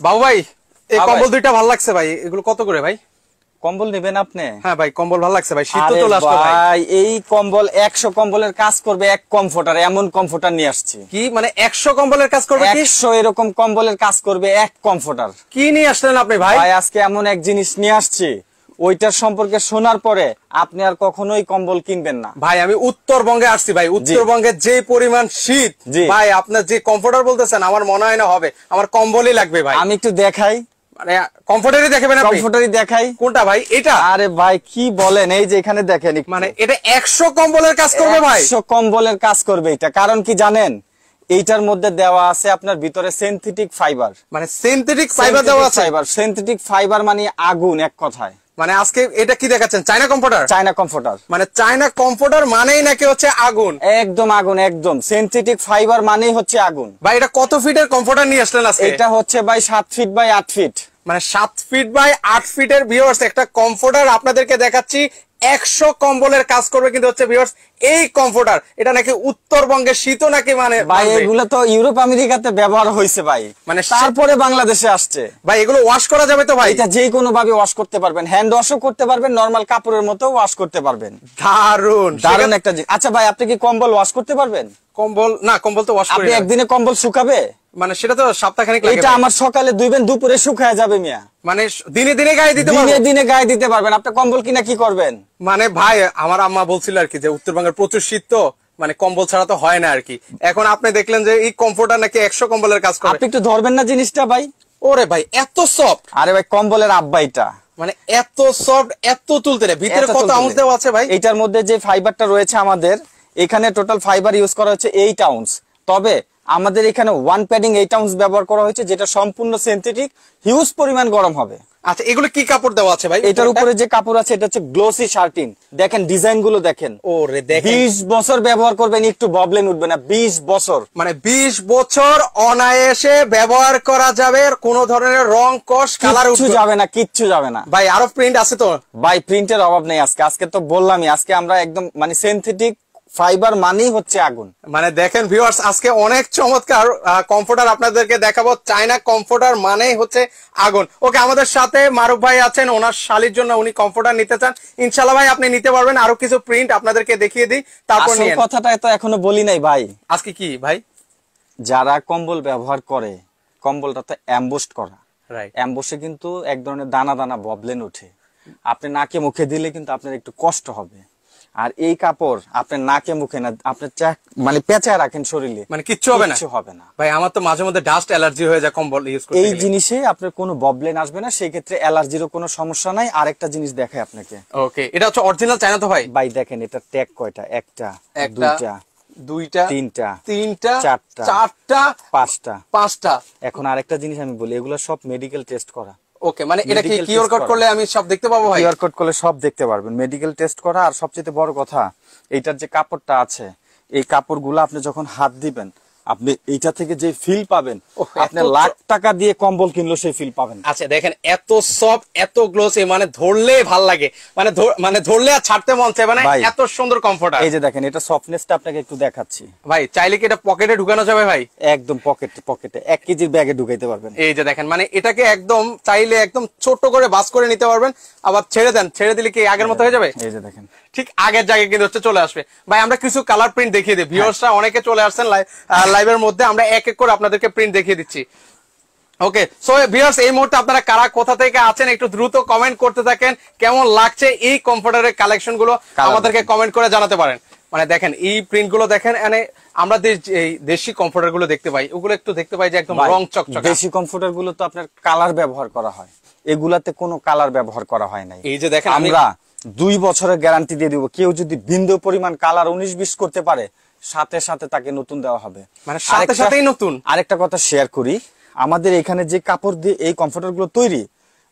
বাবু ভাই এই কম্বল দুইটা ভালো লাগছে ভাই, এগুলো কত করে ভাই? কম্বল নেবেন আপনি? হ্যাঁ ভাই কম্বল ভালো লাগছে ভাই, শীত তো চলে আসলো ভাই। এই কম্বল 100 কম্বলের কাজ করবে এক কমফোর্টার, এমন কমফোর্টার নিয়ে আসছি। কি মানে 100 কম্বলের কাজ করবে? 100 এরকম কম্বলের কাজ করবে এক কমফোর্টার। কি নিয়ে আসলেন আপনি ভাই? ভাই আজকে এমন এক জিনিস নিয়ে আসছি, ওইটার সম্পর্কে শোনার পরে আপনি আর কখনোই কম্বল কিনবেন না। ভাই আমি উত্তরবঙ্গে আসছি ভাই, উত্তরবঙ্গে যে পরিমাণ শীত ভাই, আপনার যে কমফোর্টার বলতেছেন আমার মনে হয় না হবে, আমার কম্বলই লাগবে ভাই। আমি একটু দেখাই। মানে কমফোর্টারই দেখাবেন আপনি? কমফোর্টারই দেখাই। কোনটা ভাই? এটা? আরে ভাই কি বলেন, এই যে এখানে দেখেন। মানে এটা 100 কম্বলের কাজ করবে ভাই? 100 কম্বলের কাজ করবে এটা। কারণ কি জানেন, এইটার মধ্যে দেওয়া আছে আপনার ভিতরে সিনথেটিক ফাইবার। মানে সিনথেটিক ফাইবার দেওয়া আছে? সিনথেটিক ফাইবার মানে আগুন এক কথায়। মানে আজকে এটা কি দেখাচ্ছেন? China comforter? China comforter. মানে চায়না কমফোর্টার মানেই নাকি হচ্ছে আগুন? একদম আগুন, একদম সিনথেটিক ফাইবার মানেই হচ্ছে আগুন। ভাই এটা কত ফিটের কমফোর্টার নিয়ে আসলেন আজকে? এটা হচ্ছে ভাই 7 ফিট বাই 8 ফিট। মানে 7 ফিট বাই 8 ফিটের ভিউয়ার্স একটা কমফোর্টার আপনাদেরকে দেখাচ্ছি। 100 কম্বলের কাজ করবে কিন্তু হচ্ছে ভিউয়ার্স এই কমফোর্টার। এটা নাকি উত্তরবঙ্গের শীতও নাকি মানে ভাই এগুলো তো ইউরোপ আমেরিকাতে ব্যবহার হয়েছে ভাই, মানে তারপরে বাংলাদেশে আসছে ভাই। এগুলো ওয়াশ করা যাবে তো ভাই? এটা যে কোনো ভাবে ওয়াশ করতে পারবেন, হ্যান্ড ওয়াশও করতে পারবেন, নরমাল কাপড়ের মতো ওয়াশ করতে পারবেন। দারুন দারুন একটা জিনিস। আচ্ছা ভাই আপনি কি কম্বল ওয়াশ করতে পারবেন? কম্বল না, কম্বল তো ওয়াশ করি না। আপনি একদিনে কম্বল শুকাবে? মানে সেটা তো সপ্তাহখানেক লাগে। এটা আমার সকালে ধুইবেন, দুপুরে শুকায় যাবে মিয়া। মানে দিনে দিনে গায়ে দিতে পারবেন? দিনে দিনে গায়ে দিতে পারবেন। আপনি কম্বল কিনা কি করবেন? মানে ভাই আমার আম্মা বলছিল আর কি যে উত্তরবঙ্গের প্রচুর শীত তো, মানে কম্বল ছাড়া তো হয় না আর কি। এখন আপনি দেখলেন যে এই কমফোর্টার নাকি 100 কম্বলের কাজ করে। আপনি একটু ধরবেন না জিনিসটা ভাই? ওরে ভাই এত সফট! আরে ভাই কম্বলের আব্বা এটা। মানে এত সফট, এত তুলতে ভিতরে কত আউন্স দেওয়া আছে ভাই? এটার মধ্যে যে ফাইবারটা রয়েছে আমাদের এখানে টোটাল ফাইবার ইউজ করা হচ্ছে 8 আউন্স। তবে আমাদের এখানে 1 প্যাডিং 8 আউন্স ব্যবহার করা হয়েছে, যেটা সম্পূর্ণ সিনথেটিক, হিউজ পরিমাণ গরম হবে। আচ্ছা এগুলো কি কাপড় দেওয়া আছে ভাই? এটার উপরে যে কাপড় আছে এটা হচ্ছে গ্লোসি শার্টিন। দেখেন ডিজাইন গুলো দেখেন। ওরে দেখেন 20 বছর ব্যবহার করবেন, একটু প্রবলেম উঠবে না। 20 বছর মানে 20 বছর অনায়াসে ব্যবহার করা যাবে, কোন ধরনের রং কষ কালার কিচ্ছু যাবে না, কিচ্ছু যাবে না ভাই। আরো প্রিন্ট আছে তো ভাই? প্রিন্টের অভাব নেই আজকে। আজকে তো বললামই, আজকে আমরা একদম মানে সিনথেটিক ফাইবার মানেই হচ্ছে আগুন। মানে দেখেন ভিউয়ার্স আজকে অনেক চমৎকার কমফোর্টার আপনাদেরকে দেখাবো। চায়না কমফোর্টার মানেই হচ্ছে আগুন। ওকে আমাদের সাথে মারুফ ভাই আছেন, ওনার শালীর জন্য উনি কমফোর্টার নিতে চান। ইনশাআল্লাহ ভাই আপনি নিতে পারবেন। আরো কিছু প্রিন্ট আপনাদেরকে দেখিয়ে দিই, তারপর নিয়ে কথাটা তো এখনো বলি নাই ভাই। আজকে কি ভাই? যারা কম্বল ব্যবহার করে কম্বলটা তো অ্যাম্বোস্ড করা। রাইট। অ্যাম্বোসে কিন্তু এক ধরনের দানা দানা ববলেন ওঠে। আপনি নাকে মুখে দিলে কিন্তু আপনার একটু কষ্ট হবে। আর এই কাপড় আপনি নাকে মুখে না, আপনি মানে পেঁচায় রাখেন শরীরে, মানে কিচ্ছু হবে না? কিচ্ছু হবে না ভাই। আমার তো মাঝে মধ্যে ডাস্ট অ্যালার্জি হয়ে যায় কম্বল ইউজ করতে। এই জিনিসে আপনার কোনো ববলেন আসবে না, সেই ক্ষেত্রে অ্যালার্জিরও কোনো সমস্যা নাই। আরেকটা জিনিস দেখাই আপনাকে। ওকে এটা হচ্ছে অরিজিনাল চায়না তো ভাই? ভাই দেখেন এটা ট্যাগ কয়টা? একটা, দুইটা, তিনটা, চারটা, পাঁচটা। এখন আরেকটা জিনিস আমি বলি, এগুলো সব মেডিকেল টেস্ট করা। ওকে মানে এটা কি কিউআর কোড করলে আমি সব দেখতে পাবো ভাই? কিউআর কোড করলে সব দেখতে পারবেন, মেডিকেল টেস্ট করা। আর সবচেয়ে বড় কথা, এইটার যে কাপড়টা আছে, এই কাপড়গুলো আপনি যখন হাত দিবেন আপনি এইটা থেকে যে ফিল পাবেন, আপনি লাখ টাকা দিয়ে কম্বল কিনলো সেই ফিল পাবেন। আচ্ছা দেখেন এত সফট, এত গ্লোসি, মানে ধরলে ভাল লাগে, মানে ধরলে আর ছাড়তে মন চায়, মানে এত সুন্দর কমফোর্টার। এই যে দেখেন এটা সফটনেসটা আপনাকে একটু দেখাচ্ছি ভাই। চাইলে কি এটা পকেটে ঢুকানো যাবে ভাই? একদম পকেটে 1 কেজির ব্যাগে ঢুকাইতে পারবেন। এই যে দেখেন মানে এটাকে একদম চাইলে একদম ছোট করে বাস করে নিতে পারবেন। আবার ছেড়ে দেন, ছেড়ে দিলে কি আগের মতো হয়ে যাবে? এই যে দেখেন ঠিক আগের জায়গায় কিন্তু হচ্ছে চলে আসবে। ভাই আমরা কিছু কালার প্রিন্ট দেখিয়ে দিই, ভিউয়ার্সরা অনেকে চলে আসছেন লাইভের মধ্যে, আমরা এক এক করে আপনাদেরকে প্রিন্ট দেখিয়ে দিচ্ছি। ওকে সো ভিউয়ার্স এই মুহূর্তে আপনারা কারা কোথা থেকে আছেন একটু দ্রুত কমেন্ট করতে থাকেন, কেমন লাগছে এই কমফোর্টারের কালেকশন গুলো আমাদেরকে কমেন্ট করে জানাতে পারেন। মানে দেখেন এই প্রিন্ট গুলো দেখেন, মানে আমরা এই দেশি কমফোর্টার গুলো দেখতে পাই, ওগুলো একটু দেখতে পাই যে একদম রং চকচকে। দেশি কমফোর্টার গুলো তো আপনার কালার ব্যবহার করা হয়, এগুলাতে কোনো কালার ব্যবহার করা হয় নাই। এই যে দেখেন আমরা 2 বছরের গ্যারান্টি দিয়ে দিব। কেউ যদি বিন্দু পরিমাণ কালার 19-20 করতে পারে, সাথে সাথে তাকে নতুন দেওয়া হবে। মানে সাথে সাথেই নতুন। আরেকটা কথা শেয়ার করি, আমাদের এখানে যে কাপড় দিয়ে এই কমফোর্টার গুলো তৈরি,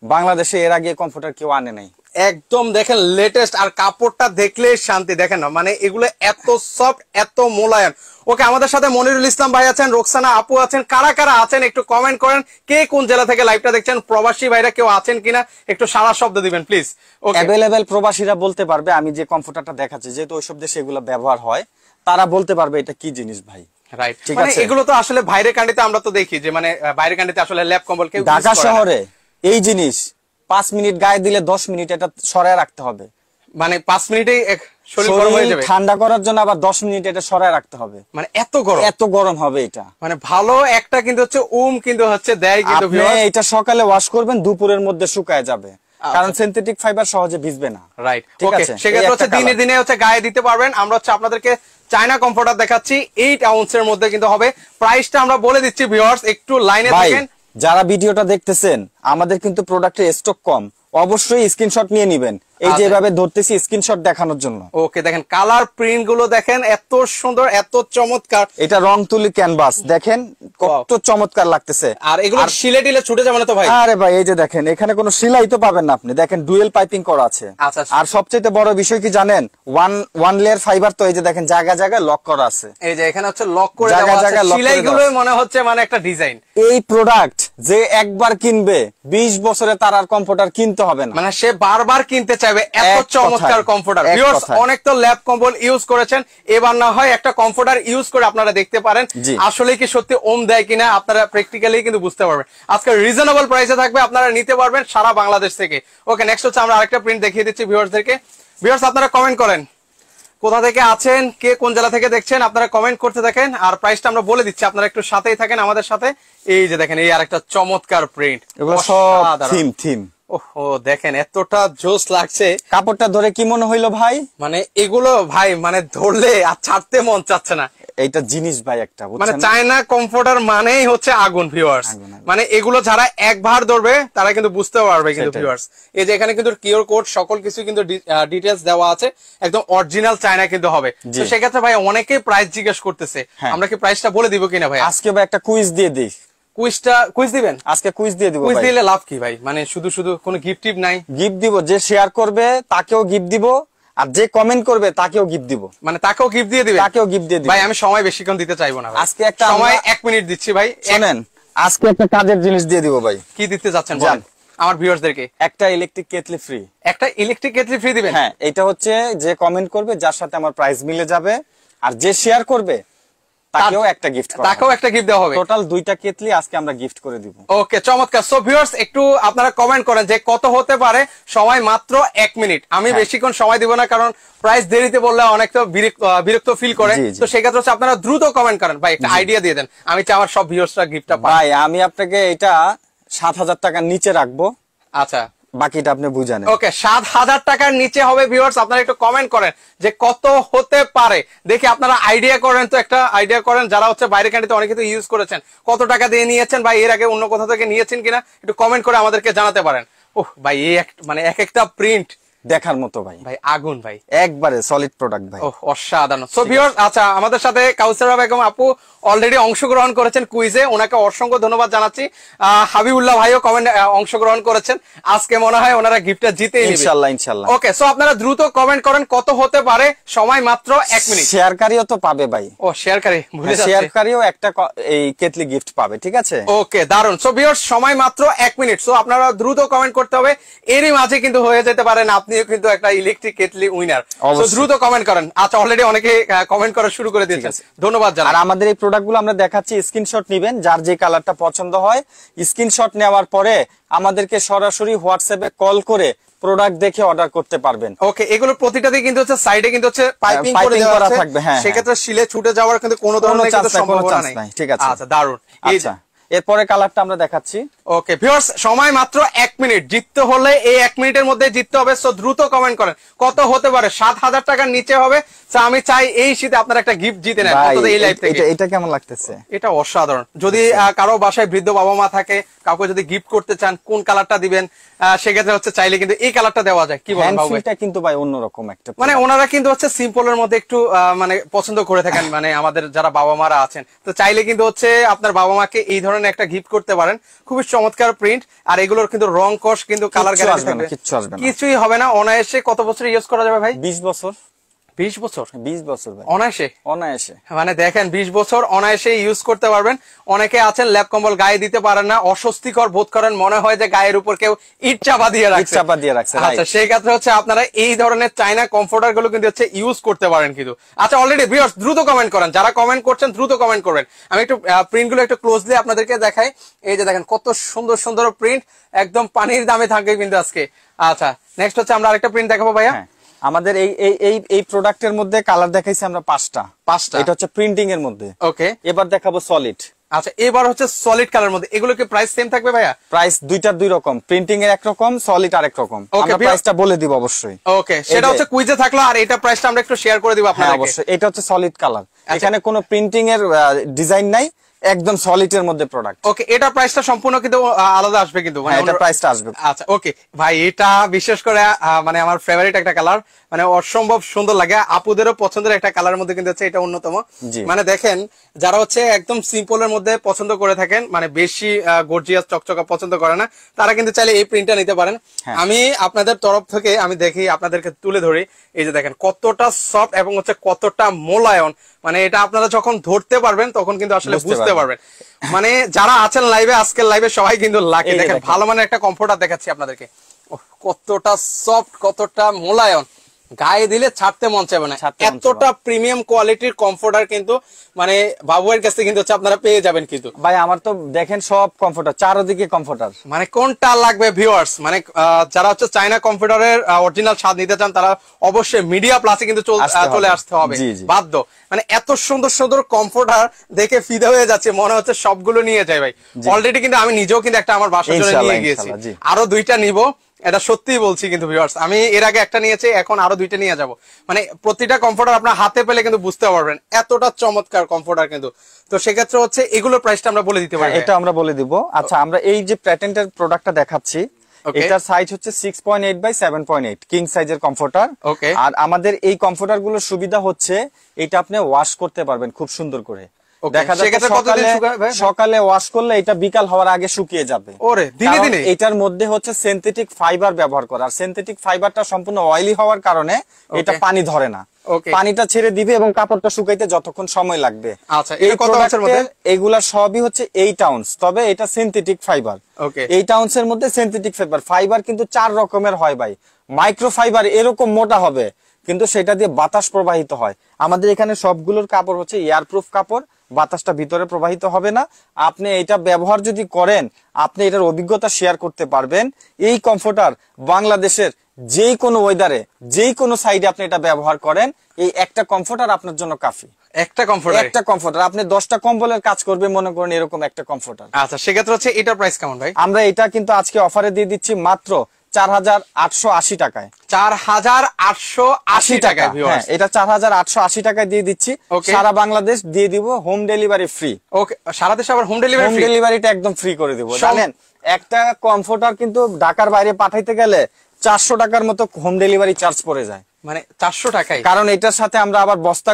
বাংলাদেশে এর আগে কমফোর্টার কেউ আনে নাই। একদম দেখেন লেটেস্ট, আর কাপড়টা দেখলে শান্তি। দেখেন না মানে এগুলো এত সফট, এত মোলায়েম। ওকে আমাদের সাথে মনিরুল ইসলাম ভাই আছেন, রোকসানা আপু আছেন। কারা কারা আছেন একটু কমেন্ট করেন, কে কোন জেলা থেকে লাইভটা দেখছেন। প্রবাসী ভাইরা কেউ আছেন কিনা একটু সারা শব্দ দিবেন প্লিজ। ওকে অ্যাভেলেবেল প্রবাসীরা বলতে পারবে, আমি যে কমফোর্টারটা দেখাচ্ছি যেহেতু ওইসব দেশে এগুলো ব্যবহার হয়, তারা বলতে পারবে এটা কি জিনিস ভাই। রাইট, ঠিক মানে আছে? এগুলো তো আসলে বাইরের কান্ট্রিতে আমরা তো দেখি যে মানে বাইরের কান্ট্রিতে আসলে ল্যাপ কম্বল কেউ use ঢাকা করে না। শহরে এই জিনিস 5 মিনিট গায়ে দিলে 10 মিনিট এটা সরায় রাখতে হবে। মানে 5 মিনিটেই শরীর গরম হয়ে শরীর যাবে, ঠান্ডা করার জন্য আবার 10 মিনিট এটা সরায় রাখতে হবে। মানে এত গরম। এত গরম হবে এটা। মানে ভালো একটা কিন্তু হচ্ছে কিন্তু হচ্ছে দেয় কিন্তু আপনি viewers। এটা সকালে ওয়াশ করবেন, দুপুরের মধ্যে শুকায় যাবে, কারণ সিনথেটিক ফাইবার সহজে ভিজবে না। রাইট, ঠিক ওকে, আছে? সেক্ষেত্রে এই হচ্ছে একটা দিনে colour। দিনে হচ্ছে গায়ে দিতে পারবেন। আমরা হচ্ছে আপনাদেরকে চায়না কমফোর্টার দেখাচ্ছি 8 আউন্সের মধ্যে কিন্তু হবে। প্রাইসটা আমরা বলে দিচ্ছি ভিউয়ার্স, একটু লাইনে ভাই থাকেন। যারা ভিডিওটা দেখতেছেন, আমাদের কিন্তু প্রোডাক্টের স্টক কম, অবশ্যই স্ক্রিনশট নিয়ে নিবেন। এই যে আচ্ছা। এভাবে ধরতেছি স্ক্রিনশট দেখানোর জন্য। ওকে, দেখেন কালার প্রিন্ট গুলো দেখেন, এত সুন্দর, এত চমৎকার। এটা রং তুলি ক্যানভাস দেখেন কত চমৎকার লাগতেছে। আর এগুলো শিলে টিলে ছুটে যাবে না তো ভাই? আরে ভাই এই যে দেখেন, এখানে কোনো সেলাই তো পাবেন না আপনি, দেখেন ডুয়েল পাইপিং করা আছে। আচ্ছা। আর সবচেয়ে বড় বিষয় কি জানেন, ওয়ান লেয়ার ফাইবার, তো এই যে দেখেন জায়গা জায়গায় লক করা আছে। এই যে এখানে হচ্ছে লক করে জায়গা দেওয়া আছে, জায়গা lock করে সেলাইগুলো দেওয়া আছে। মনে হচ্ছে মানে একটা ডিজাইন। এই প্রোডাক্ট যে একবার কিনবে 20 বছরে তার আর কম্পিউটার কিনতে হবে না, মানে সে বারবার কিনতে চাইবে, এত এক চমৎকার কথায়, কমফোর্টার। এক ভিউয়ার্স, কথায়। অনেক তো ল্যাপ কম্বল ইউজ করেছেন, এবার না হয় একটা কমফোর্টার ইউজ করে আপনারা দেখতে পারেন জি। আসলে কি সত্যি ওম দেয় কিনা, আপনারা প্র্যাকটিক্যালি কিন্তু বুঝতে পারবেন। আজকে রিজনেবল প্রাইসে থাকবে, আপনারা নিতে পারবেন সারা বাংলাদেশ থেকে। ওকে, নেক্সট হচ্ছে আমরা আরেকটা প্রিন্ট দেখিয়ে দিচ্ছি ভিউয়ার্সদেরকে। ভিউয়ার্স, আপনারা কমেন্ট করেন কোথা থেকে আছেন, কে কোন জেলা থেকে দেখছেন, আপনারা কমেন্ট করতে থাকেন। আর প্রাইসটা আমরা বলে দিচ্ছি, আপনারা একটু সাথেই থাকেন আমাদের সাথে। এই যে দেখেন, এই আরেকটা চমৎকার প্রিন্ট, এগুলো সব থিম। ওহো, দেখেন এতটা জোস লাগছে। কাপড়টা ধরে কি মনে হইলো ভাই? মানে এগুলো ভাই মানে ধরলে আর ছাড়তে মন চাচ্ছে না। এইটা জিনিস ভাই একটা, মানে বুঝছেন? চায়না কমফোর্টার মানেই হচ্ছে আগুন ভিউয়ার্স। আগুন। মানে এগুলো যারা একবার ধরবে তারা কিন্তু বুঝতে পারবে কিন্তু সেটাই। ভিউয়ার্স। এই যে এখানে কিন্তু কিউআর কোড সকল কিছু কিন্তু ডিটেলস দেওয়া আছে, একদম অরিজিনাল চায়না কিন্তু হবে। জি। তো সেক্ষেত্রে ভাই অনেকেই প্রাইস জিজ্ঞেস করতেছে, হ্যাঁ। আমরা কি প্রাইসটা বলে দিব কিনা ভাই? আজকে ভাই একটা কুইজ দিয়ে দিই। কুইজ দিবেন? আজকে কুইজ দিয়ে দিব কুইজ ভাই। দিলে লাভ কি ভাই? মানে শুধু শুধু কোনো গিফট টিপ নাই? গিফট দিব, যে শেয়ার করবে তাকেও গিফট দিব, আর যে কমেন্ট করবে তাকেও গিফট দিব। মানে তাকেও গিফট দিয়ে দিবেন? তাকেও গিফট দিয়ে দিব। ভাই আমি সময় বেশিক্ষণ দিতে চাইবো না ভাই। আজকে একটা সময় আমরা- 1 মিনিট দিচ্ছি ভাই। শুনেন, আজকে একটা কাজের জিনিস দিয়ে দিব ভাই। কি দিতে যাচ্ছেন যান। বলেন আমার ভিউয়ার্সদেরকে? একটা ইলেকট্রিক কেটলি ফ্রি। একটা ইলেকট্রিক কেটলি ফ্রি দিবেন? হ্যাঁ, এটা হচ্ছে যে কমেন্ট করবে যার সাথে আমার প্রাইস মিলে যাবে, আর যে শেয়ার করবে তাকেও একটা গিফট করা তাকেও একটা গিফট দেওয়া হবে। টোটাল 2টা কেটলি আজকে আমরা গিফট করে দিব। ওকে, চমৎকার। সো ভিউয়ার্স, একটু আপনারা কমেন্ট করেন যে কত হতে পারে। সময় মাত্র 1 মিনিট। আমি হ্যাঁ। বেশিক্ষণ সময় দিব না, কারণ প্রাইস দেরিতে বললে অনেক তো বিরক্ত ফিল করে। জি, জি। তো সেক্ষেত্রে হচ্ছে আপনারা দ্রুত কমেন্ট করেন ভাই, একটা আইডিয়া দিয়ে দেন, আমি চাই আমার সব ভিউয়ার্সরা গিফটটা পায়। ভাই আমি আপনাকে এটা 7,000 টাকার নিচে রাখবো, আচ্ছা, বাকিটা আপনি বুঝানেন। ওকে, 7,000 টাকার নিচে হবে ভিউয়ার্স। আপনারা একটু কমেন্ট করেন যে কত হতে পারে, দেখি আপনারা আইডিয়া করেন। তো একটা আইডিয়া করেন, যারা হচ্ছে বাইরে কান্ট্রিতে অনেকে তো ইউজ করেছেন, কত টাকা দিয়ে নিয়েছেন বা এর আগে অন্য কোথাও থেকে নিয়েছেন কিনা একটু কমেন্ট করে আমাদেরকে জানাতে পারেন। ওহ ভাই, এই মানে এক একটা প্রিন্ট দেখার মতো ভাই, ভাই আগুন ভাই, একবারে সলিড প্রোডাক্ট ভাই। ওহ অসাধারণ। সো ভিউয়ার্স, আচ্ছা আমাদের সাথে কাউসারা বেগম আপু অলরেডি অংশগ্রহণ করেছেন কুইজে, ওনাকে অসংখ্য ধন্যবাদ জানাচ্ছি। হাবিবুল্লাহ ভাইও কমেন্ট অংশগ্রহণ করেছেন, আজকে মনে হয় ওনারা গিফটটা জিতেই নেবে ইনশাআল্লাহ। ওকে, সো আপনারা দ্রুত কমেন্ট করেন কত হতে পারে, সময় মাত্র 1 মিনিট। শেয়ারকারীও তো পাবে ভাই। ও শেয়ারকারী ভুলে যাচ্ছে। শেয়ারকারীও একটা এই কেটলি গিফট পাবে, ঠিক আছে? ওকে, দারুন। সো ভিউয়ার্স, সময় মাত্র 1 মিনিট। সো আপনারা দ্রুত কমেন্ট করতে হবে, এরই মাঝে কিন্তু হয়ে যেতে পারেন আপনিও কিন্তু একটা ইলেকট্রিক কেটলি উইনার। সো অবশ্যই। দ্রুত কমেন্ট করেন। আচ্ছা, অলরেডি অনেকে কমেন্ট করা শুরু করে দিয়েছেন, ধন্যবাদ আর জানাই। আমাদের এই প্রোডাক্টগুলো আমরা দেখাচ্ছি, স্ক্রিনশট নেবেন, যার যে কালারটা পছন্দ হয় স্ক্রিনশট নেওয়ার পরে আমাদেরকে সরাসরি হোয়াটসঅ্যাপে কল করে প্রোডাক্ট দেখে অর্ডার করতে পারবেন। ওকে, এগুলো প্রতিটাতে কিন্তু হচ্ছে সাইডে কিন্তু হচ্ছে পাইপিং করে পাইপিং দেওয়া করা আছে, থাকবে, হ্যাঁ, সেক্ষেত্রে শিলে ছুটে যাওয়ার কিন্তু কোনো ধরনের chance কিন্তু নাই, কোনো সম্ভাবনা chance নেই। নাই, ঠিক আছে। আচ্ছা, দারুন। আচ্ছা, এরপরে কালারটা আমরা দেখাচ্ছি। ওকে ভিউয়ার্স, সময় মাত্র 1 মিনিট। জিততে হলে এই 1 মিনিটের মধ্যে জিততে হবে। সো দ্রুত কমেন্ট করেন কত হতে পারে। 7,000 টাকার নিচে হবে। তো আমি চাই এই শীতে আপনারা একটা গিফট জিতে নেন ভাই, অন্তত এই লাইভ থেকে। এটা কেমন লাগতেছে? এটা অসাধারণ। যদি কারো বাসায় বৃদ্ধ বাবা মা থাকে, কাউকে যদি গিফট করতে চান, কোন কালারটা দিবেন, সেক্ষেত্রে হচ্ছে চাইলে কিন্তু এই কালারটা দেওয়া যায়। কি বলেন হ্যান্ড বাবু ভাই? ফিলটা কিন্তু ভাই অন্যরকম একটা, মানে ওনারা কিন্তু হচ্ছে সিম্পলের মধ্যে একটু মানে পছন্দ করে থাকেন, মানে আমাদের যারা বাবা মারা আছেন, তো চাইলে কিন্তু হচ্ছে আপনার বাবা মাকে এই ধরনের একটা গিফট করতে পারেন। খুবই চমৎকার প্রিন্ট, আর এগুলোর কিন্তু রং কষ কিন্তু কালার গ্যারান্টি থাকবে, কিচ্ছু আসবে না। কিছুই হবে না। অনায়াসে কত বছর ইউজ করা যাবে ভাই? 20 বছর। 20 বছর 20 বছর ভাই, অনায়াসে। অনায়াসে। মানে দেখেন 20 বছর অনায়াসে ইউজ করতে পারবেন। অনেকে আছেন ল্যাপ কম্বল গায়ে দিতে পারেন না, অস্বস্তিকর বোধ করেন, মনে হয় যে গায়ের উপর কেউ ইট চাপা দিয়ে রাখছে। আচ্ছা, সেই ক্ষেত্রে হচ্ছে আপনারা এই ধরনের চাইনা কমফোর্টার গুলো কিন্তু হচ্ছে ইউজ করতে পারেন কিন্তু। আচ্ছা, অলরেডি ভিউয়ার্স দ্রুত কমেন্ট করেন, যারা কমেন্ট করছেন দ্রুত কমেন্ট করবেন। আমি একটু প্রিন্ট গুলো একটু ক্লোজলি আপনাদেরকে দেখাই। এই যে দেখেন কত সুন্দর সুন্দর প্রিন্ট, একদম পানির দামে থাকবে কিন্তু আজকে। আচ্ছা, নেক্সট হচ্ছে আমরা আরেকটা প্রিন্ট দেখাবো ভাইয়া। আমাদের এই প্রোডাক্টের মধ্যে কালার দেখাইছি আমরা 5টা। এটা হচ্ছে প্রিন্টিং এর মধ্যে। ওকে, এবার দেখাবো সলিড। আচ্ছা, এবার হচ্ছে সলিড কালার মধ্যে। এগুলো কি প্রাইস সেম থাকবে ভাইয়া? প্রাইস দুইটার দুই রকম, প্রিন্টিং এর এক রকম, সলিড আরেক রকম। আমরা প্রাইসটা বলে দিব অবশ্যই। ওকে, সেটা হচ্ছে কুইজে থাকলো, আর এটা প্রাইসটা আমরা একটু শেয়ার করে দিব আপনাদেরকে। অবশ্যই, এটা হচ্ছে সলিড কালার। এখানে কোনো প্রিন্টিং এর ডিজাইন নাই, একদম সলিড এর মধ্যে প্রোডাক্ট। ওকে, এটা প্রাইসটা সম্পূর্ণ কিন্তু আলাদা আসবে কিন্তু, মানে এটা প্রাইসটা আসবে। আচ্ছা, ওকে ভাই, এটা বিশেষ করে মানে আমার ফেভারিট একটা কালার, মানে অসম্ভব সুন্দর লাগে, আপুদেরও পছন্দের একটা কালারের মধ্যে কিন্তু হচ্ছে এটা অন্যতম। মানে দেখেন, যারা হচ্ছে একদম সিম্পলের মধ্যে পছন্দ করে থাকেন, মানে বেশি গর্জিয়াস চকচকা পছন্দ করে না, তারা কিন্তু চাইলে এই প্রিন্টটা নিতে পারেন। আমি আপনাদের তরফ থেকে আমি দেখি আপনাদেরকে তুলে ধরি। এই যে দেখেন কতটা সফট এবং হচ্ছে কতটা মোলায়ন, মানে এটা আপনারা যখন ধরতে পারবেন তখন কিন্তু আসলে বুঝতে পারবেন। মানে যারা আছেন লাইভে, আজকের লাইভে সবাই কিন্তু লাকি। দেখেন ভালো মানের একটা কমফোর্টার দেখাচ্ছি আপনাদেরকে, কতটা সফট, কতটা মোলায়ন, গায়ে দিলে ছাড়তে মন চাইবে না। এতটা প্রিমিয়াম কোয়ালিটির কমফোর্টার কিন্তু মানে বাবুয়ের কাছে কিন্তু হচ্ছে আপনারা পেয়ে যাবেন কিন্তু। ভাই আমার তো দেখেন সব কমফোর্টার, চারদিকে কমফোর্টার, মানে কোনটা লাগবে ভিউয়ার্স, মানে যারা হচ্ছে চাইনা কমফোর্টারের অরিজিনাল স্বাদ নিতে চান তারা অবশ্যই মিডিয়া প্লাসে কিন্তু চলে আসতে হবে, বাধ্য। মানে এত সুন্দর সুন্দর কমফোর্টার দেখে ফিদা হয়ে যাচ্ছে, মনে হচ্ছে সবগুলো নিয়ে যাই ভাই। অলরেডি কিন্তু আমি নিজেও কিন্তু একটা আমার বাসার জন্য নিয়ে গিয়েছি, আরো 2টা নিবো, এটা সত্যি বলছি কিন্তু ভিউয়ার্স। আমি এর আগে একটা নিয়েছি, এখন আরো 2টা নিয়ে যাব। মানে প্রতিটা কমফোর্টার আপনার হাতে পেলে কিন্তু বুঝতে পারবেন এতটা চমৎকার কমফোর্টার কিন্তু। তো সেক্ষেত্রে হচ্ছে এগুলোর প্রাইসটা আমরা বলে দিতে পারি। এটা আমরা বলে দিব। আচ্ছা, আমরা এই যে প্যাটেন্টের প্রোডাক্টটা দেখাচ্ছি, এটার সাইজ হচ্ছে 6.8 বাই 7.8 কিং সাইজের কমফোর্টার। আর আমাদের এই কমফোর্টার গুলোর সুবিধা হচ্ছে এটা আপনি ওয়াশ করতে পারবেন খুব সুন্দর করে। দেখা যাচ্ছে সকালে ওয়াশ করলে এটা বিকাল হওয়ার আগে শুকিয়ে যাবে। এটার মধ্যে হচ্ছে সিনথেটিক ফাইবার ব্যবহার করা, আর সিনথেটিক ফাইবারটা সম্পূর্ণ অয়েলি হওয়ার কারণে এটা পানি ধরে না, পানিটা ছেড়ে দিবে এবং কাপড়টা শুকাইতে যতক্ষণ সময় লাগবে। আচ্ছা, এই কত আউন্সের মধ্যে? এগুলা সবই হচ্ছে 8 আউন্স, তবে এটা সিনথেটিক ফাইবার। 8 আউন্সের মধ্যে সিনথেটিক ফাইবার। ফাইবার কিন্তু 4 রকমের হয় ভাই। মাইক্রো ফাইবার এরকম মোটা হবে, কিন্তু সেটা দিয়ে বাতাস প্রবাহিত হয়। আমাদের এখানে সবগুলোর কাপড় হচ্ছে এয়ারপ্রুফ কাপড়, বাতাসটা ভিতরে প্রবাহিত হবে না। আপনি এটা ব্যবহার যদি করেন, আপনি এটার অভিজ্ঞতা শেয়ার করতে পারবেন। এই কমফোর্টার বাংলাদেশের যে কোনো ওয়েদারে, যে কোনো সাইডে আপনি এটা ব্যবহার করেন, এই একটা কমফোর্টার আপনার জন্য কাফি। একটা কমফোর্টার আপনি 10টা কম্বলের কাজ করবে মনে করেন, এরকম একটা কমফোর্টার। আচ্ছা, সেক্ষেত্রে হচ্ছে এটার প্রাইস কেমন ভাই? আমরা এটা কিন্তু আজকে অফারে দিয়ে দিচ্ছি মাত্র 4880 টাকায়। 4880 টাকায় ভিউয়ার্স, এটা 4880 টাকায় দিয়ে দিচ্ছি। সারা বাংলাদেশ দিয়ে দিব, হোম ডেলিভারি ফ্রি। ওকে, সারা দেশে আবার হোম ডেলিভারিটা একদম ফ্রি করে দিব। জানেন, একটা কমফোর্টার কিন্তু ঢাকার বাইরে পাঠাইতে গেলে 400 টাকার মতো হোম ডেলিভারি চার্জ পড়ে যায়। মানে 400 টাকায়, কারণ এটার সাথে আমরা আবার বস্তা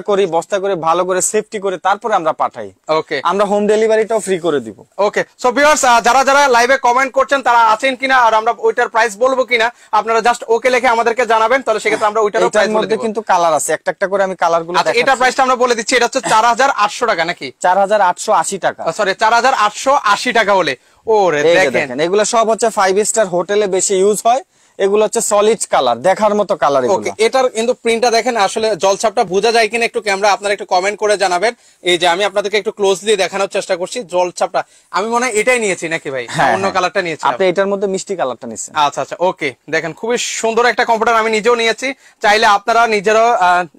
করে ভালো করে সেফটি করে তারপরে আমরা পাঠাই। ওকে, আমরা হোম ডেলিভারিটাও ফ্রি করে দিব। ওকে, সো ভিউয়ার্স, যারা যারা লাইভে কমেন্ট করছেন তারা আছেন কিনা আর আমরা ওইটার প্রাইস বলবো কিনা, আপনারা জাস্ট ওকে লিখে আমাদেরকে জানাবেন, তাহলে সেক্ষেত্রে আমরা ওইটার প্রাইস বলে দেব। কিন্তু কালার আছে, একটা একটা করে আমি কালারগুলো দেখাচ্ছি। এটা প্রাইসটা আমরা বলে দিচ্ছি, এটা হচ্ছে 4800 টাকা নাকি? 4880 টাকা, সরি 4880 টাকা হলে। ওরে দেখেন, এগুলো সব হচ্ছে 5 স্টার হোটেলে বেশি ইউজ হয়। এগুলো হচ্ছে সলিড কালার, দেখার মতো কালার। ওকে, এটার কিন্তু প্রিন্টটা দেখেন, আসলে জলছাপটা বোঝা যায় কিনা একটু ক্যামেরা আপনারা একটু কমেন্ট করে জানাবেন। এই যে আমি আপনাদেরকে একটু ক্লোজলি দেখানোর চেষ্টা করছি জলছাপটা। আমি মনে হয় এটাই নিয়েছি নাকি ভাই? অন্য কালারটা নিয়েছি। আপনি এটার মধ্যে মিষ্টি কালারটা নিয়েছেন। আচ্ছা আচ্ছা, ওকে, দেখেন খুবই সুন্দর একটা কমফোর্টার, আমি নিজেও নিয়েছি, চাইলে আপনারা নিজেরাও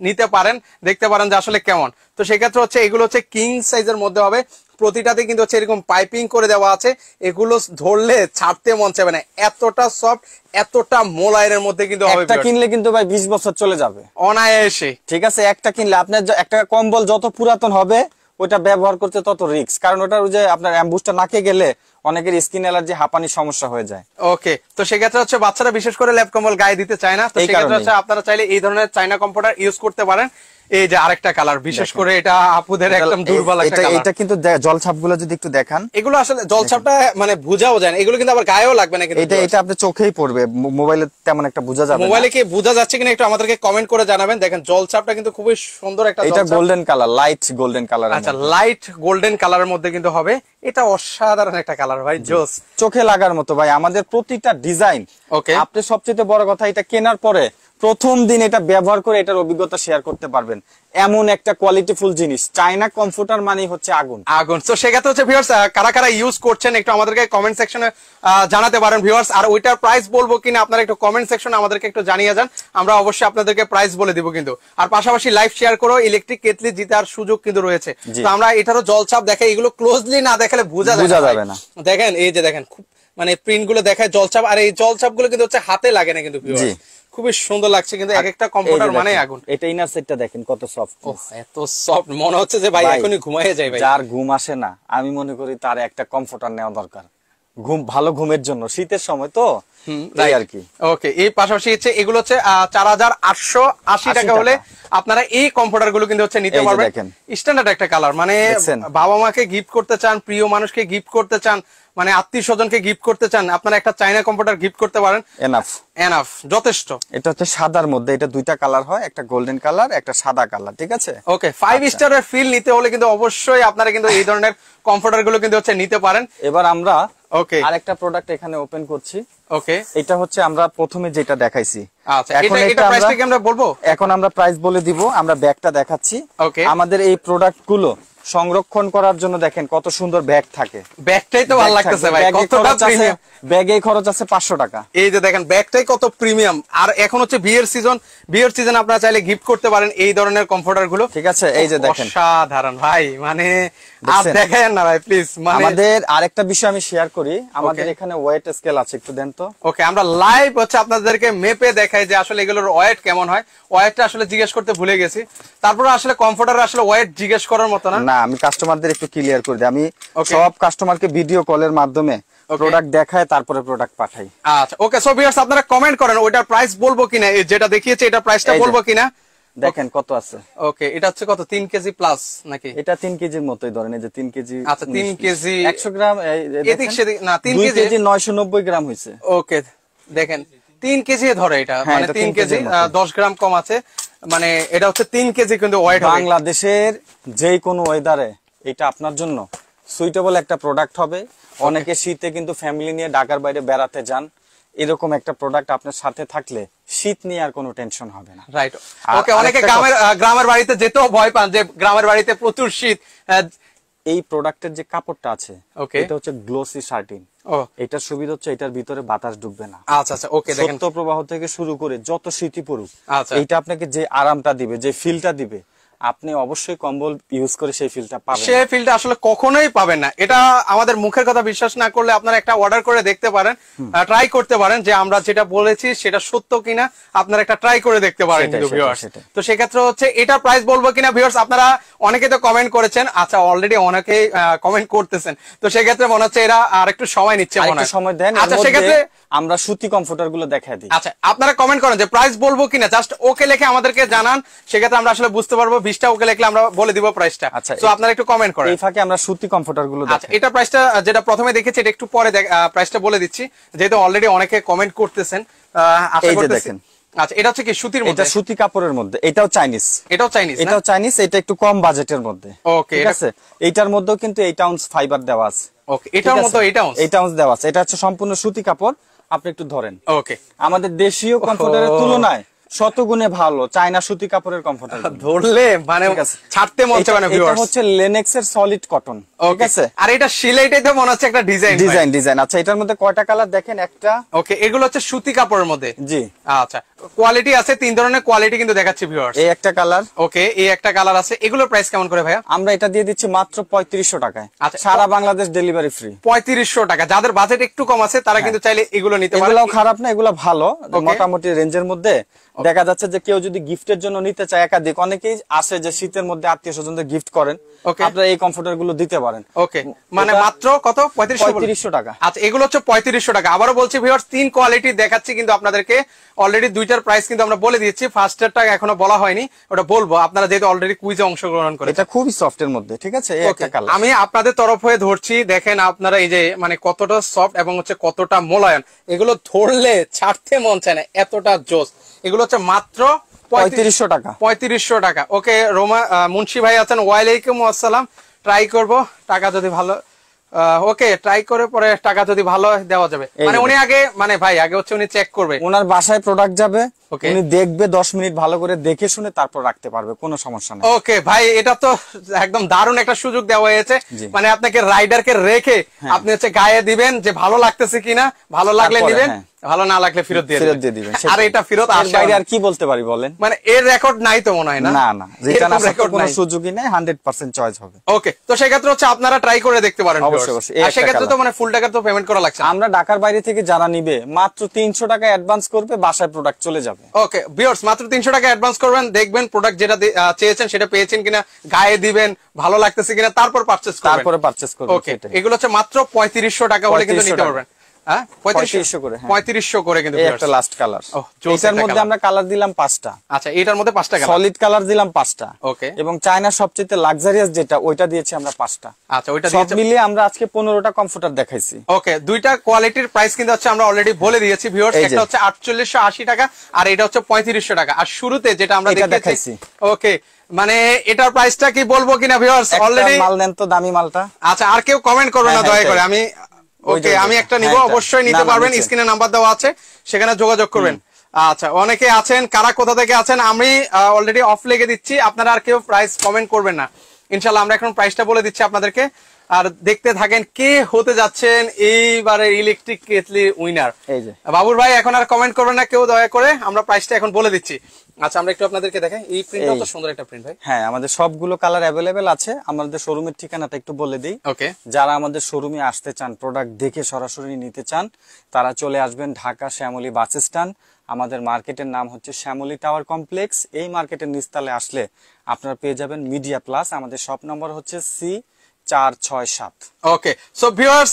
নিতে পারেন, দেখতে পারেন যে আসলে কেমন। তো সেক্ষেত্রে হচ্ছে এগুলো হচ্ছে কিং সাইজের মধ্যে হবে, প্রতিটাতে কিন্তু হচ্ছে এরকম পাইপিং করে দেওয়া আছে, এগুলো ধরলে ছাড়তে মন চাইবে না, এতটা সফট, এতটা মোলায়ের মধ্যে কিন্তু হবে। একটা কিনলে কিন্তু ভাই 20 বছর চলে যাবে অনায়াসে। ঠিক আছে, একটা কিনলে আপনার একটা কম্বল যত পুরাতন হবে ওটা ব্যবহার করতে তত রিস্ক, কারণ ওটা ওই যে আপনার অ্যাম্বুসটা নাকে গেলে অনেকের স্কিন অ্যালার্জি, হাঁপানি সমস্যা হয়ে যায়। ওকে, তো সেক্ষেত্রে হচ্ছে বাচ্চারা বিশেষ করে ল্যাপ কম্বল গায়ে দিতে চায় না, তো সেক্ষেত্রে হচ্ছে আপনারা চাইলে এই ধরনের চাইনা কমফোর্টার ইউজ করতে পারেন। এই যে আরেকটা কালার, বিশেষ করে এটা আপুদের একদম দুর্বল একটা কালার। এটা কিন্তু জলছাপগুলো যদি একটু দেখান, এগুলো আসলে জলছাপটা মানে বোঝাও যায় না, এগুলো কিন্তু আবার গায়েও লাগবে না কিন্তু। এটা আপনার চোখেই পড়বে, মোবাইলে তেমন একটা বোঝা যাবে না। মোবাইলে কি বোঝা যাচ্ছে কিনা একটু আমাদেরকে কমেন্ট করে জানাবেন। দেখেন জলছাপটা কিন্তু খুবই সুন্দর একটা এটা জলছাপ। Golden colour, light golden colour. আচ্ছা, লাইট গোল্ডেন কালারের মধ্যে কিন্তু হবে। এটা অসাধারণ একটা কালার ভাই, জোস, চোখে লাগার মতো ভাই। আমাদের প্রতিটা ডিজাইন, ওকে, আপনি সবচেয়ে বড় কথা এটা কেনার পরে প্রথম দিন এটা ব্যবহার করে এটার অভিজ্ঞতা শেয়ার করতে পারবেন। এমন একটা কোয়ালিটিফুল জিনিস। চায়না কমফোর্টার মানেই হচ্ছে আগুন। আগুন। তো সেক্ষেত্রে হচ্ছে ভিউয়ার্স, কারা কারা ইউজ করছেন একটু আমাদেরকে কমেন্ট সেকশনে জানাতে পারেন ভিউয়ার্স। আর ওইটার প্রাইস বলবো কিনা আপনারা একটু কমেন্ট সেকশনে আমাদেরকে একটু জানিয়ে যান, আমরা অবশ্যই আপনাদেরকে প্রাইস বলে দিব কিন্তু। আর পাশাপাশি লাইভ শেয়ার করো, ইলেকট্রিক কেটলি জিতার সুযোগ কিন্তু রয়েছে। তো আমরা এটারও জলছাপ দেখাই, এগুলো ক্লোজলি না দেখালে বোঝা যাবে না। দেখেন এই যে দেখেন, খুব মানে প্রিন্ট গুলো দেখায় জলছাপ, আর এই জলছাপ গুলো কিন্তু হচ্ছে হাতে লাগে না কিন্তু ভিউয়ার্স, খুবই সুন্দর লাগছে কিন্তু। এক একটা কম্পিউটার মানে আগুন। এটা ইনার সেটটা দেখেন কত সফট। এত সফট, মনে হচ্ছে যে ভাই এখনই ঘুমায় যায় ভাই। যার ঘুম আসে না, আমি মনে করি তার একটা কমফোর্টার নেওয়া দরকার, ঘুম ভালো ঘুমের জন্য, শীতের সময় তো তাই আর কি। ওকে, এই পাশাপাশি হচ্ছে এগুলো হচ্ছে 4880 টাকা হলে আপনারা এই কম্পিউটার গুলো কিন্তু হচ্ছে নিতে পারবেন। স্ট্যান্ডার্ড একটা কালার, মানে বাবা মাকে গিফট করতে চান, প্রিয় মানুষকে গিফট করতে চান, মানে আত্মীয় স্বজনকে গিফট করতে চান, আপনারা একটা চাইনা কম্পিউটার গিফট করতে পারেন। এনাফ, যথেষ্ট। এটা হচ্ছে সাদার মধ্যে, এটা দুইটা কালার হয়, একটা গোল্ডেন কালার, একটা সাদা কালার, ঠিক আছে। ওকে, 5 স্টারের ফিল নিতে হলে কিন্তু অবশ্যই আপনারা কিন্তু এই ধরনের কম্পিউটার গুলো কিন্তু হচ্ছে নিতে পারেন। এবার আমরা ওকে আরেকটা প্রোডাক্ট এখানে ওপেন করছি। ওকে, এটা হচ্ছে আমরা প্রথমে যেটা দেখাইছি। আচ্ছা, এটা প্রাইসটা কি আমরা বলবো? এখন আমরা প্রাইস বলে দিব। আমরা ব্যাগটা দেখাচ্ছি। ওকে, আমাদের এই প্রোডাক্ট গুলো সংরক্ষণ করার জন্য দেখেন কত সুন্দর ব্যাগ থাকে। ব্যাগটাই তো ভালো লাগতেছে ভাই, কতটা প্রিমিয়াম। ব্যাগে খরচ আছে 500 টাকা। এই যে দেখেন ব্যাগটাই কত প্রিমিয়াম। আর এখন হচ্ছে বিয়ের সিজন, আপনারা চাইলে গিফট করতে পারেন এই ধরনের কম্পিউটার গুলো, ঠিক আছে। এই যে দেখেন, অসাধারণ ভাই, মানে আর দেখায়েন না ভাই প্লিজ। মানে আমাদের আরেকটা বিষয় আমি শেয়ার করি, আমাদের এখানে ওয়েট স্কেল আছে, একটু দেন তো। ওকে, আমরা লাইভ হচ্ছে আপনাদেরকে মেপে দেখাই যে আসলে এগুলোর ওয়েট কেমন হয়। ওয়েটটা আসলে জিজ্ঞেস করতে ভুলে গেছি, তারপরে আসলে কম্পিউটার আসলে ওয়েট জিজ্ঞেস করার মতো না। আমি কাস্টমারদের একটু ক্লিয়ার করে দিই। আমি সব কাস্টমারকে ভিডিও কলের মাধ্যমে প্রোডাক্ট দেখায়, তারপরে প্রোডাক্ট পাঠাই। আচ্ছা, ওকে। সো ভিউয়ার্স, আপনারা কমেন্ট করেন ওইটার প্রাইস বলবো কিনা, যেটা দেখিয়েছে এটা প্রাইসটা বলবো কিনা। দেখেন কত আছে। ওকে, এটা হচ্ছে কত, 3 কেজি প্লাস নাকি? এটা 3 কেজির মতোই ধরেন, এই যে 3 কেজি। আচ্ছা, 3 কেজি 100 গ্রাম, এদিক সেদিক না, 3 কেজি 990 গ্রাম হয়েছে। ওকে, দেখেন 3 কেজি ধরে এটা, মানে 3 কেজি 10 গ্রাম কম আছে, মানে এটা হচ্ছে 3 কেজি কিন্তু ওয়েট হবে। বাংলাদেশের যে কোনো ওয়েদারে এটা আপনার জন্য সুইটেবল একটা প্রোডাক্ট হবে। অনেকে শীতে কিন্তু ফ্যামিলি নিয়ে ঢাকার বাইরে বেড়াতে যান, এরকম একটা প্রোডাক্ট আপনার সাথে থাকলে শীত নিয়ে আর কোনো টেনশন হবে না। রাইট। ওকে, অনেকে গ্রামের বাড়িতে যেতেও ভয় পান যে গ্রামের বাড়িতে প্রচুর শীত। এই প্রোডাক্টের যে কাপড়টা আছে, এটা হচ্ছে গ্লোসি শার্টিন। এটার সুবিধা হচ্ছে এটার ভিতরে বাতাস ঢুকবে না। আচ্ছা আচ্ছা, ওকে। দেখেন শৈত্য প্রবাহ থেকে শুরু করে যত শীতই পড়ুক, এইটা আপনাকে যে আরামটা দিবে, যে ফিলটা দিবে, আপনি অবশ্যই কম্বল ইউজ করে সেই ফিলটা পাবেন। সেই ফিলটা আসলে কখনোই পাবেন না। এটা আমাদের মুখের কথা বিশ্বাস না করলে আপনারা একটা অর্ডার করে দেখতে পারেন, ট্রাই করতে পারেন যে আমরা যেটা বলেছি সেটা সত্য কিনা, আপনারা একটা ট্রাই করে দেখতে পারেন কিন্তু ভিউয়ার্স। তো সেক্ষেত্রে হচ্ছে এটা প্রাইস বলবো কিনা ভিউয়ার্স, আপনারা অনেকে তো কমেন্ট করেছেন। আচ্ছা, অলরেডি অনেকে কমেন্ট করতেছেন, তো সেক্ষেত্রে মনে হচ্ছে এরা আর একটু সময় নিচ্ছে, মনে হয় সময় দেন। আচ্ছা, সেক্ষেত্রে আমরা সুতি কমফোর্টার গুলো দেখাই দিই। আচ্ছা, আপনারা কমেন্ট করেন যে প্রাইস বলবো কিনা, জাস্ট ওকে লিখে আমাদেরকে জানান, সেক্ষেত্রে আমরা আসলে বুঝতে পারবো। 20টা ওকে লিখলে আমরা বলে দিব প্রাইসটা। আচ্ছা, তো আপনারা একটু কমেন্ট করেন। এই ফাঁকে আমরা সুতি কমফোর্টার গুলো দেখাই। আচ্ছা, এটা প্রাইসটা যেটা প্রথমে দেখেছি এটা একটু পরে প্রাইসটা বলে দিচ্ছি, যেহেতু অলরেডি অনেকে কমেন্ট করতেছেন। আশা করতেছি। আচ্ছা, এটা হচ্ছে কি সুতির মধ্যে? এটা সুতি কাপড়ের মধ্যে। এটাও চাইনিজ। এটাও চাইনিজ। এটা একটু কম বাজেটের মধ্যে। ওকে, ঠিক আছে। এটার মধ্যেও কিন্তু 8 আউন্স ফাইবার দেওয়া আছে। ওকে, এটার মধ্যে 8 আউন্স দেওয়া আছে। এটা হচ্ছে সম্পূর্ণ সুতি কাপড়। আপনি একটু ধরেন। ওকে, আমাদের দেশীয় কমফোর্টারের তুলনায় শতগুণে ভালো চায়না সুতি কাপড়ের কমফোর্টার। ধরলে মানে ছাড়তে মন চায় না ভিউয়ার্স। এটা হচ্ছে লেনেক্স এর সলিড কটন। ঠিক আছে। আর এটা সেলাইটাই তো মনে হচ্ছে একটা ডিজাইন। আচ্ছা, এটার মধ্যে কয়টা কালার দেখেন? একটা। ওকে, এগুলো হচ্ছে সুতি কাপড়ের মধ্যে। জি। আচ্ছা, কোয়ালিটি আছে 3 ধরনের কোয়ালিটি কিন্তু দেখাচ্ছি ভিউয়ার্স। এই একটা কালার। ওকে, এই একটা কালার আছে। এগুলোর প্রাইস কেমন করে ভাইয়া? আমরা এটা দিয়ে দিচ্ছি মাত্র 3500 টাকায়। আচ্ছা, সারা বাংলাদেশ ডেলিভারি ফ্রি। 3500 টাকা। যাদের বাজেট একটু কম আছে তারা কিন্তু চাইলে এগুলো নিতে পারে। এগুলোও খারাপ না, এগুলো ভালো, মোটামুটি রেঞ্জের মধ্যে। দেখা যাচ্ছে যে কেউ যদি গিফটের জন্য নিতে চায় একাধিক, অনেকেই আসে যে শীতের মধ্যে আত্মীয় স্বজনদের গিফট করেন, আপনারা এই কমফোর্টার গুলো দিতে পারেন। ওকে, মানে মাত্র কত? 3500 টাকা। আচ্ছা, এগুলো হচ্ছে 3500 টাকা। আবারও বলছি ভিউয়ার্স, 3 কোয়ালিটি দেখাচ্ছি কিন্তু আপনাদেরকে। অলরেডি দুইটার প্রাইস কিন্তু আমরা বলে দিয়েছি, ফার্স্টেরটা এখনো বলা হয়নি, ওটা বলবো আপনারা যেহেতু অলরেডি কুইজে অংশগ্রহণ করেন। এটা খুবই সফট এর মধ্যে, ঠিক আছে? এই একটা কালার আমি আপনাদের তরফ হয়ে ধরছি, দেখেন আপনারা এই যে মানে কতটা সফট এবং হচ্ছে কতটা মোলায়েম, এগুলো ধরলে ছাড়তে মন চায় না, এতটা জোস। এগুলো হচ্ছে মাত্র 3500 টাকা। 3500 টাকা। ওকে, রোমা মুন্সি ভাই আছেন, ওয়ালাইকুম আসসালাম। ট্রাই করব, টাকা যদি ভালো, ওকে ট্রাই করে পরে টাকা যদি ভালো দেওয়া যাবে। মানে উনি আগে, মানে ভাই আগে হচ্ছে উনি চেক করবে, ওনার বাসায় প্রোডাক্ট যাবে, উনি দেখবে 10 মিনিট ভালো করে দেখে শুনে তারপর রাখতে পারবে, কোনো সমস্যা নেই। ওকে ভাই, এটা তো একদম দারুণ একটা সুযোগ দেওয়া হয়েছে। মানে আপনাকে রাইডারকে রেখে আপনি হচ্ছে গায়ে দিবেন যে ভালো লাগতেছে কিনা, ভালো লাগলে নিবেন, ভালো না লাগলে ফেরত দিয়ে দিবেন। আর এটা ফেরত আসে বাইরে আর কি বলতে পারি বলেন? মানে এর রেকর্ড নাই তো মনে হয় না? না, রিটার্ন আসার কোনো সুযোগই নাই, 100% চয়েস হবে। ওকে, তো সেক্ষেত্রে হচ্ছে আপনারা ট্রাই করে দেখতে পারেন। অবশ্যই অবশ্যই। আর সেক্ষেত্রে তো মানে ফুল টাকা তো পেমেন্ট করা লাগছে। আমরা ঢাকার বাইরে থেকে যারা নিবে মাত্র 300 টাকা অ্যাডভান্স করবে, বাসায় প্রোডাক্ট চলে যাবে। ওকে ভিউয়ার্স, মাত্র 300 টাকা অ্যাডভান্স করবেন, দেখবেন প্রোডাক্ট যেটা চেয়েছেন সেটা পেয়েছেন কিনা, গায়ে দিবেন, ভালো লাগতেছে কিনা, তারপর পারচেজ করবেন। ওকে, এগুলো হচ্ছে মাত্র 3500 টাকা হলে কিন্তু নিতে পারবেন। 3500 করে কিন্তু একটা লাস্ট কালার। এটার মধ্যে আমরা কালার দিলাম 5টা। আচ্ছা, এটার মধ্যে 5টা কালার, সলিড কালার দিলাম 5টা। ওকে, এবং চায়নার সবচেয়ে লাক্সারিয়াস যেটা, ওইটা দিয়েছি আমরা 5টা। আচ্ছা, ওইটা সব মিলিয়ে আমরা আজকে 15টা কমফোর্টার দেখাইছি। ওকে, দুইটা কোয়ালিটির প্রাইস কিন্তু হচ্ছে আমরা অলরেডি বলে দিয়েছি ভিউয়ার্স। একটা হচ্ছে 4880 টাকা আর এটা হচ্ছে 3500 টাকা। আর শুরুতে যেটা আমরা দেখাইছি, ওকে, মানে এটার প্রাইসটা কি বলবো কিনা ভিউয়ার্স? অলরেডি মাল নেন তো, দামি মালটা। আচ্ছা, আর কেউ কমেন্ট করবে না দয়া করে। আমি একটা নিব, অবশ্যই নিতে পারবেন, স্ক্রিনে নাম্বার দেওয়া আছে, সেখানে যোগাযোগ করবেন। আচ্ছা, অনেকে আছেন, কারা কোথা থেকে আছেন আমি অলরেডি অফ লেগে দিচ্ছি, আপনারা আর কেউ প্রাইস কমেন্ট করবেন না ইনশাআল্লাহ। আমরা এখন প্রাইসটা বলে দিচ্ছি আপনাদেরকে, আর দেখতে থাকেন কে হতে যাচ্ছেন এইবারে ইলেকট্রিক কেটলি উইনার। এই যে বাবুর ভাই, এখন আর কমেন্ট করবেন না কেউ দয়া করে, আমরা প্রাইসটা এখন বলে দিচ্ছি। আচ্ছা, আমরা একটু আপনাদেরকে দেখাই, এই প্রিন্টটা তো সুন্দর একটা প্রিন্ট ভাই। হ্যাঁ, আমাদের সবগুলো কালার अवेलेबल আছে। আমাদের শোরুমের ঠিকানাটা একটু বলে দেই। ওকে, যারা আমাদের শোরুমে আসতে চান, প্রোডাক্ট দেখে সরাসরি নিতে চান, তারা চলে আসবেন ঢাকা শ্যামলী বাস স্ট্যান্ড। আমাদের মার্কেটের নাম হচ্ছে শ্যামলী টাওয়ার কমপ্লেক্স। এই মার্কেটের নিচতলায় আসলে আপনারা পেয়ে যাবেন মিডিয়া প্লাস। আমাদের শপ নম্বর হচ্ছে C467। ওকে, সো ভিউয়ার্স,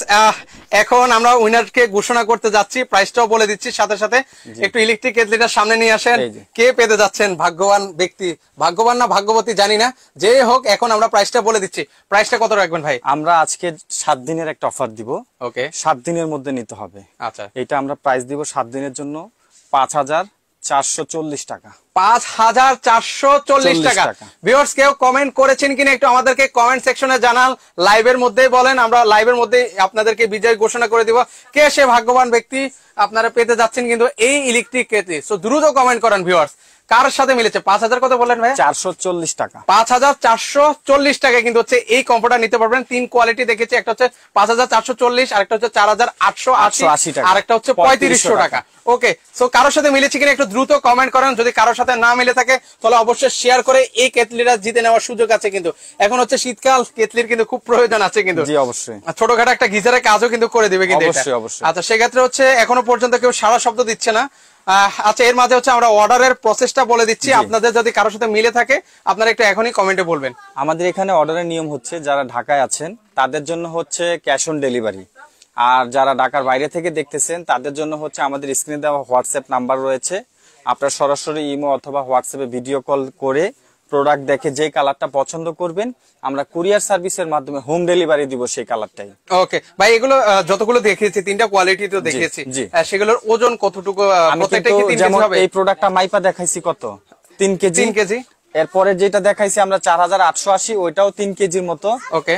এখন আমরা উইনারকে ঘোষণা করতে যাচ্ছি, প্রাইসটাও বলে দিচ্ছি সাথে সাথে। একটু ইলেকট্রিক কেটলিটার সামনে নিয়ে আসেন, কে পেতে যাচ্ছেন? ভাগ্যবান ব্যক্তি, ভাগ্যবান না ভাগ্যবতী জানি না, যে হোক, এখন আমরা প্রাইসটা বলে দিচ্ছি। প্রাইসটা কত রাখবেন ভাই? আমরা আজকে 7 দিনের একটা অফার দিব। ওকে, 7 দিনের মধ্যে নিতে হবে। আচ্ছা, এটা আমরা প্রাইস দিব 7 দিনের জন্য 5440 টাকা। 5440 টাকা। ভিউয়ার্স, কেউ কমেন্ট করেছেন কিনা একটু আমাদেরকে কমেন্ট সেকশনে জানান, লাইভের মধ্যেই বলেন, আমরা লাইভের মধ্যে আপনাদেরকে বিজয় ঘোষণা করে দিব কে সে ভাগ্যবান ব্যক্তি আপনারা পেতে যাচ্ছেন কিন্তু এই ইলেকট্রিক কেটলি। সো দ্রুত কমেন্ট করেন ভিউয়ার্স, কার সাথে মিলেছে? 5000 কত বলেন ভাই? 440 টাকা। 5440 টাকা কিন্তু হচ্ছে এই কম্পিউটার নিতে পারবেন। 3 কোয়ালিটি দেখেছি, একটা হচ্ছে 5440, আরেকটা হচ্ছে 4880 টাকা, আর একটা হচ্ছে 3500 টাকা। ওকে, সো কারোর সাথে মিলেছে কিনা একটু দ্রুত কমেন্ট করেন। যদি কারোর সাথে না মিলে থাকে তাহলে অবশ্যই শেয়ার করে এই কেটলিটা জিতে নেওয়ার সুযোগ আছে। কিন্তু এখন হচ্ছে শীতকাল, কেটলির কিন্তু খুব প্রয়োজন আছে কিন্তু। জি অবশ্যই, ছোটখাটো একটা গিজারের কাজও কিন্তু করে দিবে কিন্তু। অবশ্যই অবশ্যই। আচ্ছা, সেক্ষেত্রে হচ্ছে এখনো পর্যন্ত কেউ সারা শব্দ দিচ্ছে না। আচ্ছা, এর মাঝে হচ্ছে আমরা অর্ডারের প্রসেসটা বলে দিচ্ছি। আপনাদের যদি কারোর সাথে মিলে থাকে আপনারা একটু এখনই কমেন্টে বলবেন। আমাদের এখানে অর্ডারের নিয়ম হচ্ছে, যারা ঢাকায় আছেন তাদের জন্য হচ্ছে ক্যাশ অন ডেলিভারি, আর যারা ঢাকার বাইরে থেকে দেখতেছেন তাদের জন্য হচ্ছে আমাদের স্ক্রিনে দেওয়া হোয়াটসঅ্যাপ নাম্বার রয়েছে। আপনারা সরাসরি ইমো অথবা হোয়াটসঅ্যাপে ভিডিও কল করে প্রোডাক্ট দেখে যে কালারটা পছন্দ করবেন, আমরা কুরিয়ার সার্ভিসের মাধ্যমে হোম ডেলিভারি দিব সেই কালারটাই। ওকে ভাই, এগুলো যতগুলো দেখিয়েছি, 3টা কোয়ালিটি তো দেখিয়েছি, সেগুলোর ওজন কতটুকু? প্রত্যেকটা কি 3 কেজি হবে? এই প্রোডাক্টটা মাইপা দেখাইছি কত? 3 কেজি। 3 কেজি। এরপরে যেটা দেখাইছি আমরা 4880, ওইটাও 3 কেজির মতো।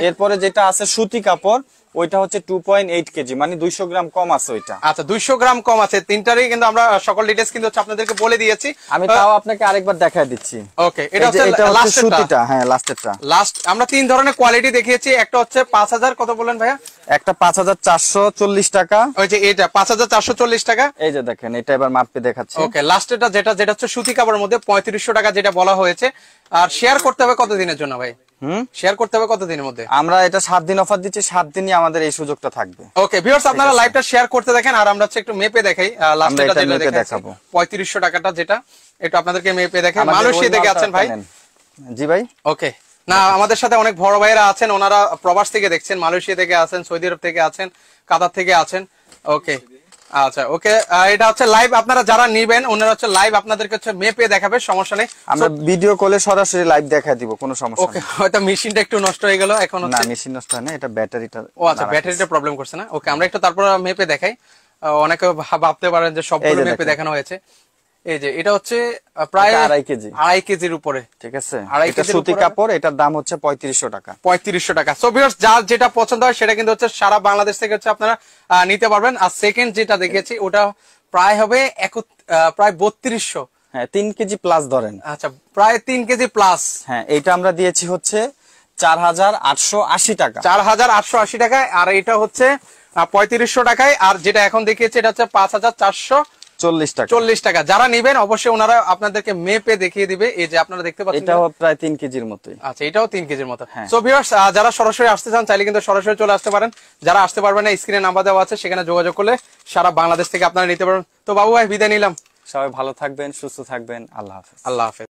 এরপরে যেটা আছে সুতি কাপড়, ওইটা হচ্ছে 2.8 কেজি, মানে 200 গ্রাম কম আছে ওইটা। আচ্ছা, 200 গ্রাম কম আছে। তিনটারই কিন্তু আমরা সকল ডিটেইলস কিন্তু আপনাদেরকে বলে দিয়েছি। আমি তাও আপনাকে আরেকবার দেখায় দিচ্ছি। ওকে, এটা হচ্ছে সুতিটা। হ্যাঁ, লাস্টেরটা। লাস্ট আমরা 3 ধরনের কোয়ালিটি দেখিয়েছি। একটা হচ্ছে 5000 কত বলেন ভাইয়া? একটা 5440 টাকা। ওই যে এটা 5440 টাকা। এই যে দেখেন, এটা এবার মাপে দেখাচ্ছি। ওকে, লাস্টেরটা যেটা হচ্ছে সুতি কাপড়ের মধ্যে 3500 টাকা যেটা বলা হয়েছে। আর শেয়ার করতে হবে কত দিনের জন্য ভাই? শেয়ার করতে হবে কতদিনের মধ্যে? আমরা এটা 7 দিন অফার দিচ্ছি, 7 দিনই আমাদের এই সুযোগটা থাকবে। ওকে ভিউয়ার্স, আপনারা লাইভটা শেয়ার করতে দেখেন, আর আমরা হচ্ছে একটু মেপে দেখাই। লাস্ট এটা যেটা দেখাবো 3500 টাকাটা, যেটা একটু আপনাদেরকে মেপে দেখাই। মালয়েশিয়া থেকে আছেন ভাই? জি ভাই। ওকে, না আমাদের সাথে অনেক বড় ভাইরা আছেন, ওনারা প্রবাস থেকে দেখছেন, মালয়েশিয়া থেকে আছেন, সৌদি আরব থেকে আছেন, কাতার থেকে আছেন। ওকে আচ্ছা, ওকে এটা হচ্ছে লাইভ, আপনারা যারা নিবেন ওনারা হচ্ছে লাইভ আপনাদেরকে হচ্ছে মেপে দেখাবে, সমস্যা নেই। আমরা ভিডিও কলে সরাসরি লাইভ দেখায় দিব, কোনো সমস্যা নেই। ওকে, হয়তো মেশিনটা একটু নষ্ট হয়ে গেল এখন। না মেশিন নষ্ট হয় না, এটা ব্যাটারিটা। ও আচ্ছা, ব্যাটারিটা প্রবলেম করছে না। ওকে, আমরা একটু তারপর মেপে দেখাই। অনেকে ভাবতে পারেন যে সবগুলো মেপে দেখানো হয়েছে। এই যে এটা হচ্ছে প্রায় 2.5 কেজির উপরে, ঠিক আছে। এটা সুতি কাপড়, এটার দাম হচ্ছে 3500 টাকা। 3500 টাকা। সো ভিউয়ার্স, যার যেটা পছন্দ হয় সেটা কিন্তু হচ্ছে সারা বাংলাদেশ থেকে হচ্ছে আপনারা নিতে পারবেন। আর সেকেন্ড যেটা দেখেছি ওটা প্রায় হবে প্রায় 3200। হ্যাঁ 3 কেজি প্লাস ধরেন। আচ্ছা, প্রায় 3 কেজি প্লাস। হ্যাঁ, এটা আমরা দিয়েছি হচ্ছে 4880 টাকা। 4880 টাকায়। আর এটা হচ্ছে 3500 টাকায়। আর যেটা এখন দেখিয়েছে এটা হচ্ছে 5440 টাকা। যারা নিবেন অবশ্যই ওনারা আপনাদেরকে মেপে দেখিয়ে দিবে। এই যে আপনারা দেখতে পাচ্ছেন, এটাও প্রায় 3 কেজির মতোই। আচ্ছা, এটাও 3 কেজির মতো। সো ভিউয়ার্স, যারা সরাসরি আসতে চান চাইলে কিন্তু সরাসরি চলে আসতে পারেন। যারা আসতে পারবেন না, স্ক্রিনে নাম্বার দেওয়া আছে, সেখানে যোগাযোগ করলে সারা বাংলাদেশ থেকে আপনারা নিতে পারবেন। তো বাবু ভাই, বিদায় নিলাম। সবাই ভালো থাকবেন, সুস্থ থাকবেন। আল্লাহ হাফেজ। আল্লাহ হাফেজ।